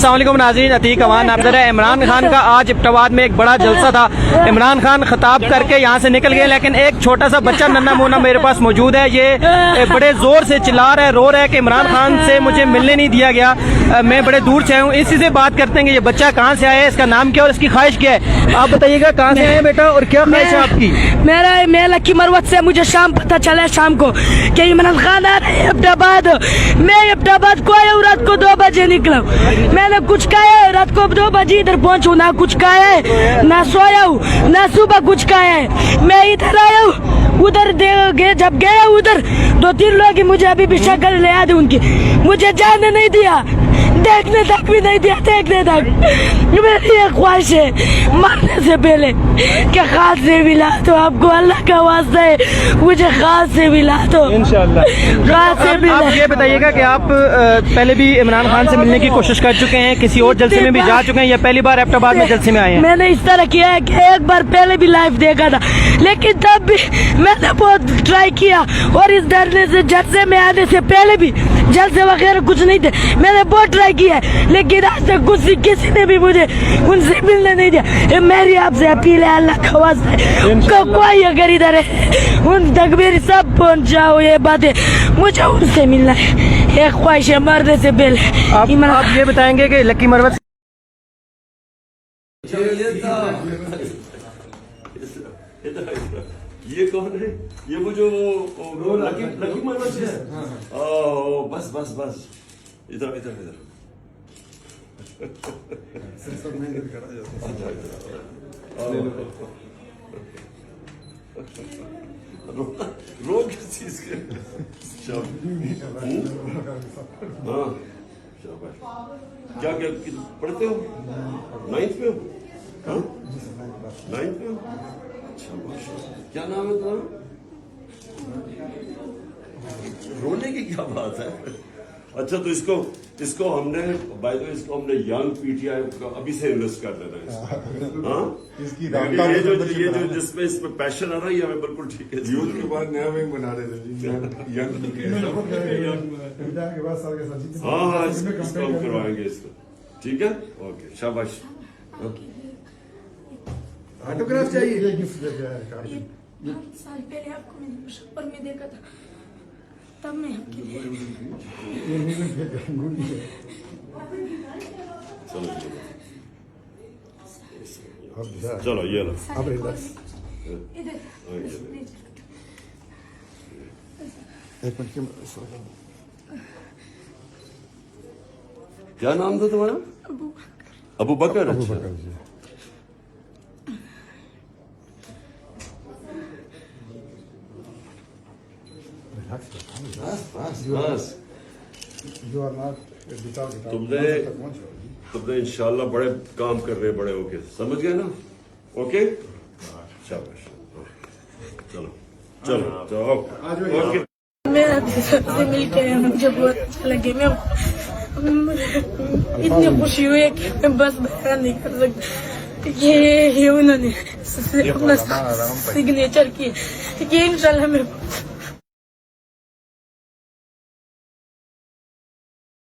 अस्सलाम वालेकुम नाज़रीन, अतीक अमान नाज़र है। इमरान खान का आज एबटाबाद में एक बड़ा जलसा था। इमरान खान खिताब करके यहाँ से निकल गए, लेकिन एक छोटा सा बच्चा नन्ना मुन्ना मेरे पास मौजूद है। ये बड़े जोर से चिल्ला रहा है, रो रहा है कि इमरान खान से मुझे मिलने नहीं दिया गया, मैं बड़े दूर से आया हूँ। इसी से बात करते हैं कि ये बच्चा कहाँ से आया है, इसका नाम क्या है और इसकी ख्वाहिश क्या है। आप बताइएगा कहाँ से आए हैं बेटा और क्या ख्वाहिश है आपकी। मैं लकी मरवत से, मुझे शाम पता चला शाम को कि इमरान खान आ रहे हैं एबटाबाद। मैं एबटाबाद को आया हूँ, रात को 2 बजे निकला। मैंने कुछ खाया है, रात को 2 बजे इधर पहुँचू, ना कुछ खाया है, ना सोया हूँ, ना सुबह कुछ खाया है। मैं इधर आया हूँ, उधर जब गया उधर 2-3 लोग मुझे अभी भी शक्ल ले आए उनकी, मुझे जाने नहीं दिया, देखने तक भी नहीं दिया, देखने तक। मेरी ये ख्वाहिश है मरने से पहले कि खास से मिला तो आपको, अल्लाह का वास्ता है मुझे खास से मिला तो इंशाल्लाह खास से मिला। आप ये बताइएगा कि आप पहले भी इमरान खान से मिलने की कोशिश कर चुके हैं, किसी और जलसे में भी जा चुके हैं, या पहली बार एबटाबाद में जलसे में आए हैं। मैंने इस तरह किया है कि एक बार पहले भी लाइव देखा था, लेकिन तब भी मैंने बहुत ट्राई किया, और इस डरने से जलसे में आने से पहले भी जलसे वगैरह कुछ नहीं थे, मैंने बहुत ट्राई किया है, लेकिन आज तक किसी ने भी मुझे उनसे मिलने नहीं दिया। मेरी आपसे अपील है, अल्लाह का वास्ता है, कोई अगर इधर है उन तक मेरी सब पहुंच जाओ ये बातें, मुझे उनसे मिलना है, एक ख्वाहिश है मरने से पहले। आप ये बताएंगे कि लकी मरवत ये कौन है? ये वो जो लकी मरवत है। ओह बस बस बस, इधर इधर इधर। रो किस चीज के? हाँ शाबाश। क्या क्या पढ़ते हो? 9th में हो? हाँ 9th में हो? शाबाश। क्या नाम है तुम्हारा? रोने की क्या बात है? अच्छा तो इसको हमने बाय द वे इसको हमने यंग पीटीआई को अभी से इन्वेस्ट कर देना है। हाँ ये जो जिसमें इसमें पैशन आ रहा है, ये हमें बिल्कुल ठीक है। यूथ के बाद नया विंग बना रहे थे हाँ हाँ इसको हम करवाएंगे इसको, ठीक है ओके शाबाश। ऑटोग्राफ चाहिए। साल पहले आपको मैंने शक्ल में देखा था, तब मैं चलो ये लो। क्या नाम था तुम्हारा? अबू बकर। अच्छा बस तुमने इंशाल्लाह बड़े काम कर रहे हैं, बड़े होके, समझ गए ना? ओके शाबाश। चलो चलो चलो ओके। मैं सबसे मिलके मुझे बहुत अच्छा लगे, मैं इतनी खुशी हुई कि मैं बस बयान नहीं कर सकती। ये उन्होंने अपना सिग्नेचर किया कि इंशाल्लाह मैं